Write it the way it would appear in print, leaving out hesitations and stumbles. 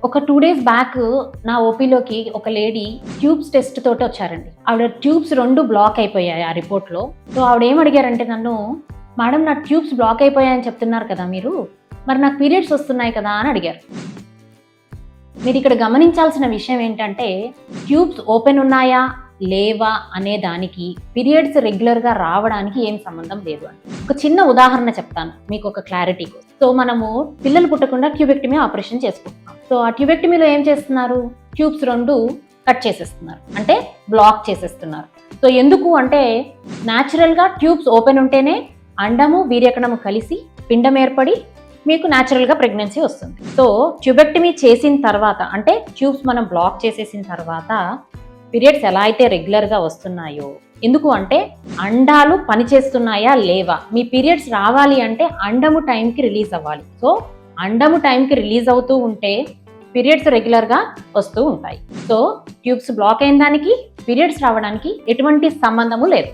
ఒక 2 days back నా ఓపీలోకి ఒక లేడీ ట్యూబ్స్ టెస్ట్ తోటి వచ్చారండి. ఆవిడ ట్యూబ్స్ 2 బ్లాక్ అయిపోయాయి ఆ రిపోర్ట్లో. సో ఆవిడ ఏం అడిగారంటే నన్ను, మేడం నా ట్యూబ్స్ బ్లాక్ అయిపోయాయని చెప్తున్నారు కదా మీరు, మరి నాకు పీరియడ్స్ వస్తున్నాయి కదా అని అడిగారు. మీరు ఇక్కడ గమనించాల్సిన విషయం ఏంటంటే, ట్యూబ్స్ ఓపెన్ ఉన్నాయా లేవా అనే దానికి పీరియడ్స్ రెగ్యులర్గా రావడానికి ఏం సంబంధం లేదు అని. ఒక చిన్న ఉదాహరణ చెప్తాను మీకు ఒక క్లారిటీ కోసం. సో మనము పిల్లలు పుట్టకుండా ట్యూబెక్టమీ ఆపరేషన్ చేసుకుంటున్నాం. సో ఆ ట్యూబెక్టమీలో ఏం చేస్తున్నారు, ట్యూబ్స్ 2 కట్ చేసేస్తున్నారు, అంటే బ్లాక్ చేసేస్తున్నారు. సో ఎందుకు అంటే, న్యాచురల్గా ట్యూబ్స్ ఓపెన్ ఉంటేనే అండము వీర్యకణము కలిసి పిండం ఏర్పడి మీకు న్యాచురల్గా ప్రెగ్నెన్సీ వస్తుంది. సో ట్యూబెక్టమీ చేసిన తర్వాత, అంటే ట్యూబ్స్ మనం బ్లాక్ చేసేసిన తర్వాత పీరియడ్స్ ఎలా అయితే రెగ్యులర్గా వస్తున్నాయో, ఎందుకు అంటే అండాలు పనిచేస్తున్నాయా లేవా. మీ పీరియడ్స్ రావాలి అంటే అండము టైంకి రిలీజ్ అవ్వాలి. సో అండము టైంకి రిలీజ్ అవుతూ ఉంటే పీరియడ్స్ రెగ్యులర్గా వస్తూ ఉంటాయి. సో ట్యూబ్స్ బ్లాక్ అయిన దానికి పీరియడ్స్ రావడానికి ఎటువంటి సంబంధము లేదు.